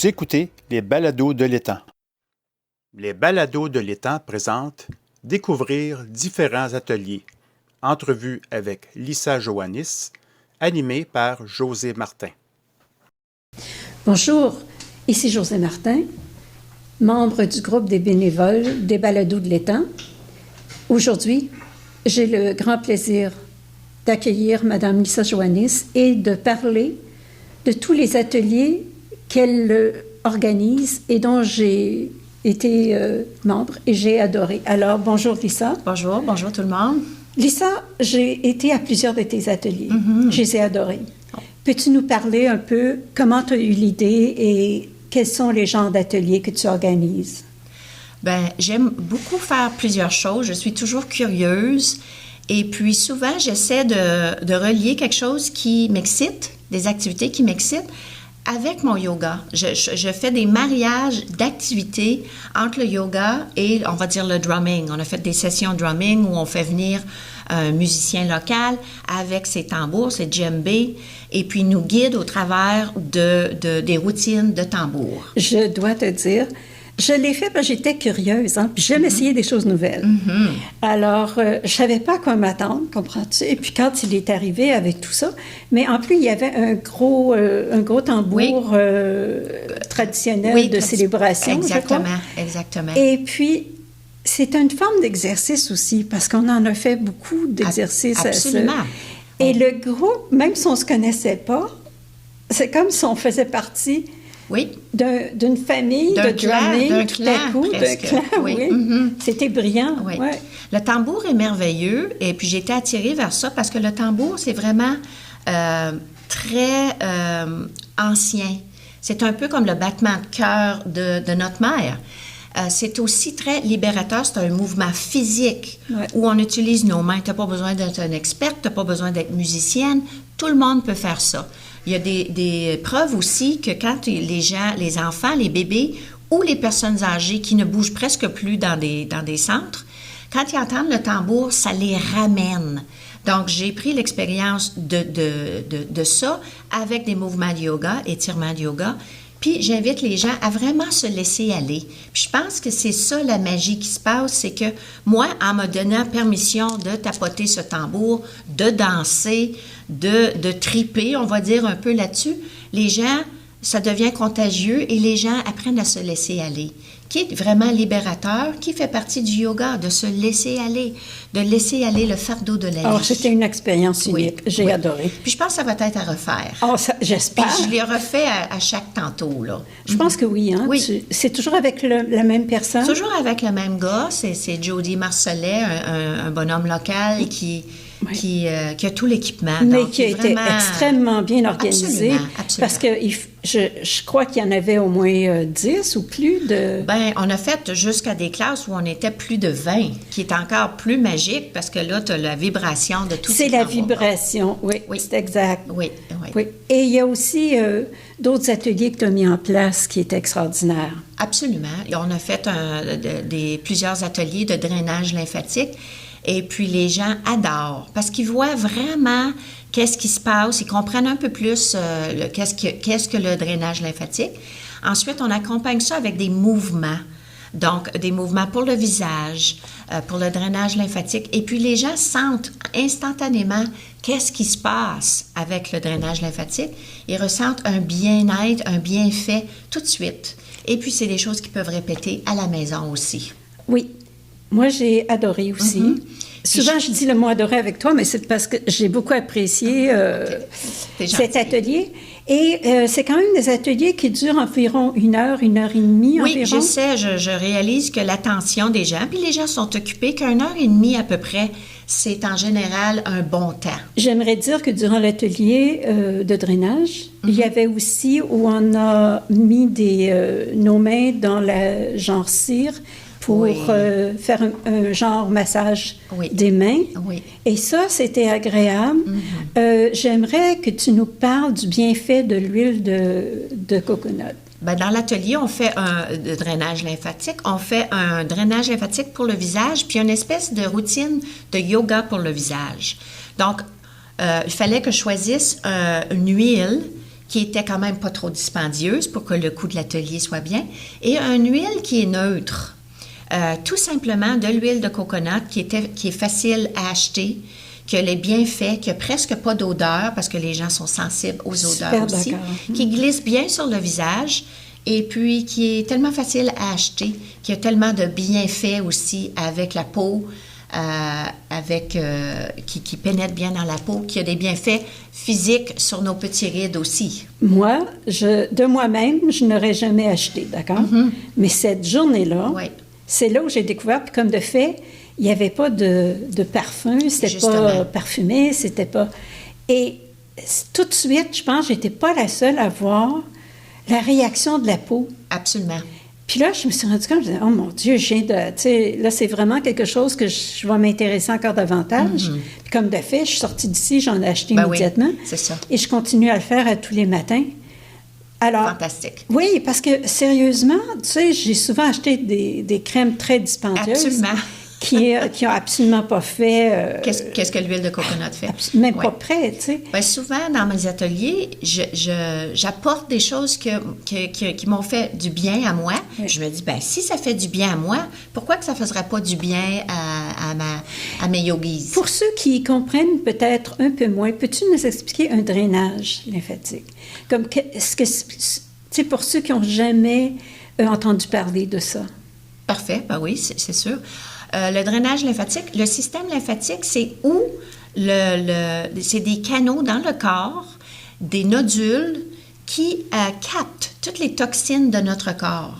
Vous écoutez les balados de l'étang. Les balados de l'étang présentent Découvrir différents ateliers. Entrevue avec Lisa Joannis, animée par José Martin. Bonjour, ici José Martin, membre du groupe des bénévoles des balados de l'étang. Aujourd'hui, j'ai le grand plaisir d'accueillir Mme Lisa Joannis et de parler de tous les ateliers qu'elle organise et dont j'ai été membre et j'ai adoré. Alors, bonjour Lisa. Bonjour tout le monde. Lisa, j'ai été à plusieurs de tes ateliers. Je les ai adorés. Peux-tu nous parler un peu comment tu as eu l'idée et quels sont les genres d'ateliers que tu organises? Bien, j'aime beaucoup faire plusieurs choses. Je suis toujours curieuse. Et puis, souvent, j'essaie de relier quelque chose qui m'excite, des activités qui m'excitent, avec mon yoga. Je fais des mariages d'activités entre le yoga et, on va dire, le drumming. On a fait des sessions drumming où on fait venir un musicien local avec ses tambours, ses djembés, et puis nous guide au travers des routines de tambour. Je dois te dire, je l'ai fait parce que j'étais curieuse, puis j'aime essayer des choses nouvelles. Alors, je ne savais pas à quoi m'attendre, comprends-tu? Et puis quand il est arrivé avec tout ça, mais en plus, il y avait un gros tambour traditionnel de célébration, exactement, je crois. Exactement. Et puis, c'est une forme d'exercice aussi, parce qu'on en a fait beaucoup d'exercices. Absolument. Et le groupe, même si on ne se connaissait pas, c'est comme si on faisait partie... Oui. D'une famille de drumming, tout à coup, d'un clan, oui. C'était brillant. Oui. Ouais. Le tambour est merveilleux et puis j'ai été attirée vers ça parce que le tambour, c'est vraiment très ancien. C'est un peu comme le battement de cœur de notre mère. C'est aussi très libérateur, c'est un mouvement physique où on utilise nos mains. Tu n'as pas besoin d'être un expert, tu n'as pas besoin d'être musicienne, tout le monde peut faire ça. Il y a des preuves aussi que quand les gens, les enfants, les bébés ou les personnes âgées qui ne bougent presque plus dans des centres, quand ils entendent le tambour, ça les ramène. Donc, j'ai pris l'expérience de ça avec des mouvements de yoga, étirements de yoga. Puis, j'invite les gens à vraiment se laisser aller. Puis, je pense que c'est ça la magie qui se passe, c'est que moi, en me donnant permission de tapoter ce tambour, de danser, de triper, on va dire un peu là-dessus, les gens, ça devient contagieux et les gens apprennent à se laisser aller, qui est vraiment libérateur, qui fait partie du yoga, de se laisser aller, de laisser aller le fardeau de la vie. Alors, c'était une expérience unique. J'ai adoré. Puis je pense que ça va être à refaire. Oh, j'espère. Puis je l'ai refait à chaque tantôt, là. Je pense que oui, hein? Oui. C'est toujours avec la même personne? Toujours avec le même gars. C'est Jody Marcellet, un bonhomme local qui a tout l'équipement. Mais donc, qui a été extrêmement bien organisé. Absolument. Parce que je crois qu'il y en avait au moins 10 ou plus de... Bien, on a fait jusqu'à des classes où on était plus de 20, qui est encore plus magique parce que là, tu as la vibration de tout. C'est la vibration, oui, c'est exact. Oui. Et il y a aussi d'autres ateliers que tu as mis en place qui étaient extraordinaires. Absolument. On a fait plusieurs ateliers de drainage lymphatique. Et puis, les gens adorent parce qu'ils voient vraiment qu'est-ce qui se passe. Ils comprennent un peu plus qu'est-ce que le drainage lymphatique. Ensuite, on accompagne ça avec des mouvements. Donc, des mouvements pour le visage, pour le drainage lymphatique. Et puis, les gens sentent instantanément qu'est-ce qui se passe avec le drainage lymphatique. Ils ressentent un bien-être, un bienfait tout de suite. Et puis, c'est des choses qu'ils peuvent répéter à la maison aussi. Oui. Moi, j'ai adoré aussi. Souvent, je dis le mot adoré avec toi, mais c'est parce que j'ai beaucoup apprécié cet atelier. Et c'est quand même des ateliers qui durent environ 1 heure et demie environ. Oui, je sais. Je réalise que l'attention des gens, puis les gens sont occupés, qu'1 heure et demie à peu près, c'est en général un bon temps. J'aimerais dire que durant l'atelier de drainage, il y avait aussi où on a mis nos mains dans la genre cire pour faire un genre massage des mains. Oui. Et ça, c'était agréable. J'aimerais que tu nous parles du bienfait de l'huile de coconut. Bien, dans l'atelier, on fait un drainage lymphatique. On fait un drainage lymphatique pour le visage, puis une espèce de routine de yoga pour le visage. Donc, il fallait que je choisisse une huile qui était quand même pas trop dispendieuse pour que le coût de l'atelier soit bien, et une huile qui est neutre. Tout simplement de l'huile de coconut qui est facile à acheter, qui a les bienfaits, qui a presque pas d'odeur, parce que les gens sont sensibles aux odeurs Super aussi, d'accord. qui glisse bien sur le visage, et puis qui est tellement facile à acheter, qui a tellement de bienfaits aussi avec la peau, qui pénètre bien dans la peau, qui a des bienfaits physiques sur nos petits rides aussi. Moi, de moi-même, je n'aurais jamais acheté, d'accord? Mais cette journée-là, Oui. c'est là où j'ai découvert, puis comme de fait, il n'y avait pas de parfum, c'était Justement. pas parfumé, c'était pas... Et tout de suite, je pense, j'étais pas la seule à voir la réaction de la peau. Absolument. Puis là, je me suis rendu compte, je me disais, oh mon Dieu, je viens de... Tu sais, là, c'est vraiment quelque chose que je vais m'intéresser encore davantage. Puis comme de fait, je suis sortie d'ici, j'en ai acheté Ben immédiatement. oui, c'est ça. Et je continue à le faire à tous les matins. Alors, Fantastique. oui, parce que sérieusement, tu sais, j'ai souvent acheté des crèmes très dispendieuses. Absolument. qui n'ont absolument pas fait... Qu'est-ce que l'huile de coconut fait? Même Ouais. pas prêt, tu sais. Bien, souvent, dans mes ateliers, j'apporte des choses qui m'ont fait du bien à moi. Oui. Je me dis, ben si ça fait du bien à moi, pourquoi que ça ne ferait pas du bien à mes yogis? Pour ceux qui comprennent peut-être un peu moins, peux-tu nous expliquer un drainage lymphatique? Comme tu sais, pour ceux qui n'ont jamais entendu parler de ça. Parfait, ben oui, c'est sûr. Le drainage lymphatique, le système lymphatique, c'est où c'est des canaux dans le corps, des nodules qui captent toutes les toxines de notre corps.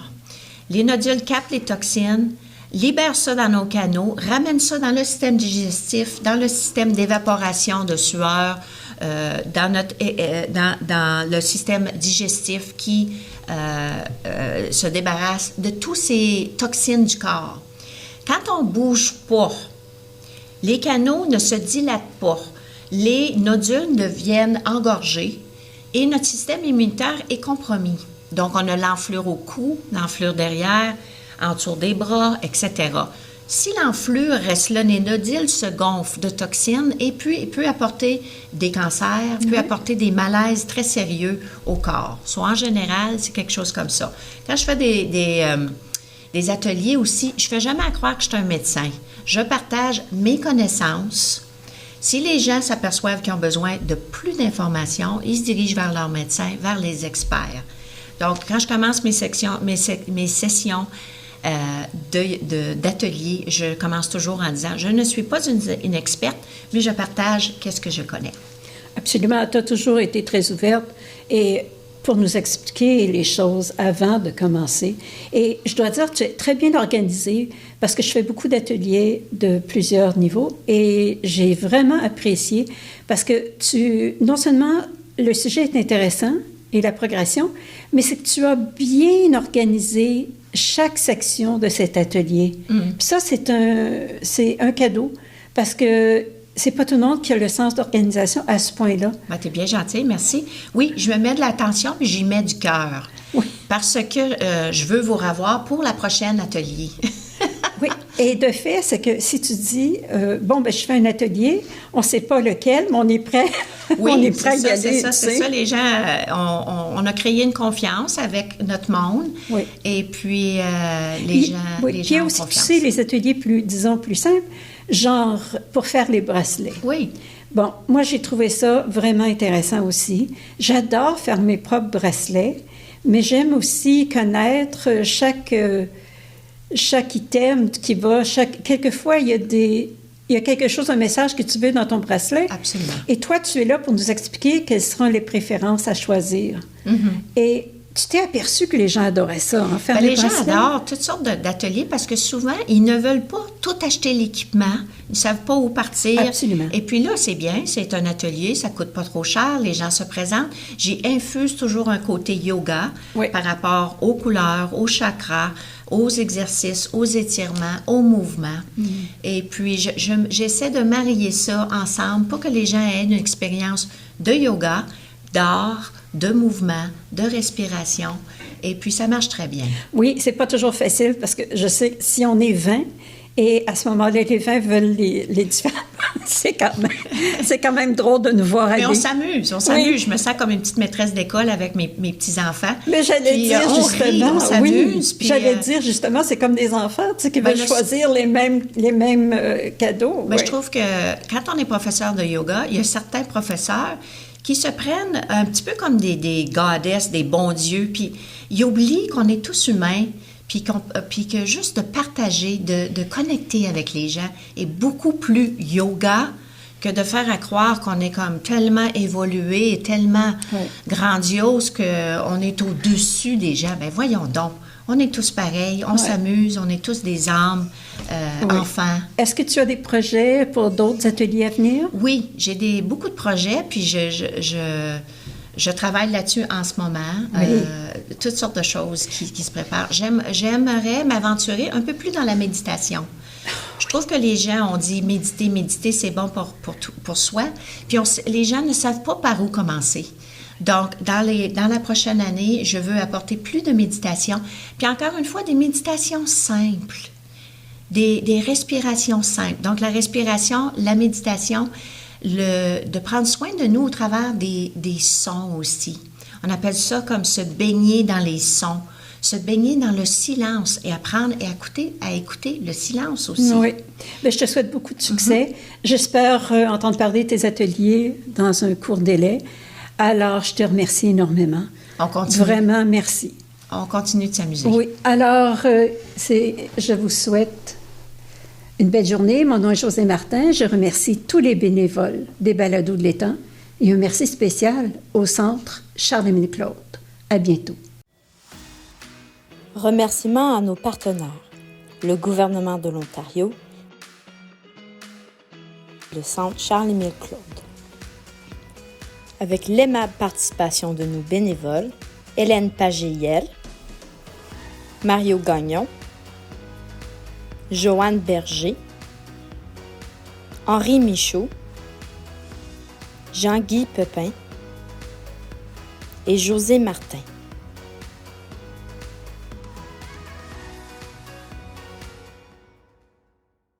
Les nodules captent les toxines, libèrent ça dans nos canaux, ramènent ça dans le système digestif, dans le système d'évaporation de sueur, dans le système digestif qui se débarrasse de toutes ces toxines du corps. Quand on ne bouge pas, les canaux ne se dilatent pas, les nodules deviennent engorgés et notre système immunitaire est compromis. Donc, on a l'enflure au cou, l'enflure derrière, en dessous des bras, etc. Si l'enflure reste là, les nodules se gonflent de toxines et puis il peut apporter des cancers, peut apporter des malaises très sérieux au corps. Soit en général, c'est quelque chose comme ça. Quand je fais des ateliers aussi, je ne fais jamais à croire que je suis un médecin. Je partage mes connaissances. Si les gens s'aperçoivent qu'ils ont besoin de plus d'informations, ils se dirigent vers leur médecin, vers les experts. Donc, quand je commence mes sessions d'atelier, je commence toujours en disant, je ne suis pas une experte, mais je partage qu'est-ce que je connais. Absolument. Tu as toujours été très ouverte et pour nous expliquer les choses avant de commencer. Et je dois dire que tu es très bien organisée parce que je fais beaucoup d'ateliers de plusieurs niveaux et j'ai vraiment apprécié parce que non seulement le sujet est intéressant et la progression, mais c'est que tu as bien organisé chaque section de cet atelier. Puis ça, c'est un cadeau parce que c'est pas tout le monde qui a le sens d'organisation à ce point-là. Ben, t'es bien gentille, merci. Oui, je me mets de l'attention, puis j'y mets du cœur. Oui. Parce que je veux vous revoir pour la prochaine atelier. Oui, et de fait, c'est que si tu dis, je fais un atelier, on ne sait pas lequel, mais on est prêt. Oui, on est prêt à y aller. c'est ça, les gens, on a créé une confiance avec notre monde. Oui. Et puis, les gens ont puis il y a aussi, confiance. tu sais, les ateliers plus simples, genre pour faire les bracelets. Oui. Bon, moi, j'ai trouvé ça vraiment intéressant aussi. J'adore faire mes propres bracelets, mais j'aime aussi connaître chaque item qui va. Quelquefois, il y a quelque chose, un message que tu veux dans ton bracelet. Absolument. Et toi, tu es là pour nous expliquer quelles seront les préférences à choisir. Et tu t'es aperçu que les gens adoraient ça, en faire Les gens bracelets. adorent toutes sortes d'ateliers parce que souvent, ils ne veulent pas tout acheter l'équipement. Ils ne savent pas où partir. Absolument. Et puis là, c'est bien, c'est un atelier, ça ne coûte pas trop cher, les gens se présentent. J'y infuse toujours un côté yoga par rapport aux couleurs, aux chakras, aux exercices, aux étirements, aux mouvements. Et puis, j'essaie de marier ça ensemble pour que les gens aient une expérience de yoga, d'art, de mouvement, de respiration. Et puis, ça marche très bien. Oui, c'est pas toujours facile parce que je sais que si on est 20 Et à ce moment-là, les 20 veulent les différents. C'est quand même drôle de nous voir aller. Mais on s'amuse. Oui. Je me sens comme une petite maîtresse d'école avec mes petits-enfants. Mais j'allais dire justement, on s'amuse. J'allais dire justement, c'est comme des enfants, tu sais, qui veulent choisir les mêmes cadeaux. Je trouve que quand on est professeur de yoga, il y a certains professeurs qui se prennent un petit peu comme des goddesses, des bons dieux, puis ils oublient qu'on est tous humains, puis que juste de partager, de connecter avec les gens est beaucoup plus yoga que de faire à croire qu'on est comme tellement évolué et tellement grandiose qu'on est au-dessus des gens. Bien, voyons donc. On est tous pareils, on s'amuse, on est tous des âmes, enfants. Est-ce que tu as des projets pour d'autres ateliers à venir? Oui, j'ai beaucoup de projets, puis je travaille là-dessus en ce moment. Toutes sortes de choses qui se préparent. J'aimerais m'aventurer un peu plus dans la méditation. Je trouve que les gens ont dit méditer, c'est bon pour soi. Puis les gens ne savent pas par où commencer. Donc, dans la prochaine année, je veux apporter plus de méditation. Puis encore une fois, des méditations simples, des respirations simples. Donc, la respiration, la méditation, de prendre soin de nous au travers des sons aussi. On appelle ça comme se baigner dans les sons, se baigner dans le silence et apprendre à écouter le silence aussi. Oui. Bien, je te souhaite beaucoup de succès. J'espère entendre parler de tes ateliers dans un court délai. Alors, je te remercie énormément. On continue. Vraiment, merci. On continue de s'amuser. Oui. Alors, je vous souhaite une belle journée. Mon nom est José Martin. Je remercie tous les bénévoles des Balados de l'Étang et un merci spécial au Centre Charles-Émile Claude. À bientôt. Remerciements à nos partenaires, le gouvernement de l'Ontario, le Centre Charles-Émile Claude. Avec l'aimable participation de nos bénévoles, Hélène Pagéiel, Mario Gagnon, Joanne Berger, Henri Michaud, Jean-Guy Pepin et José Martin.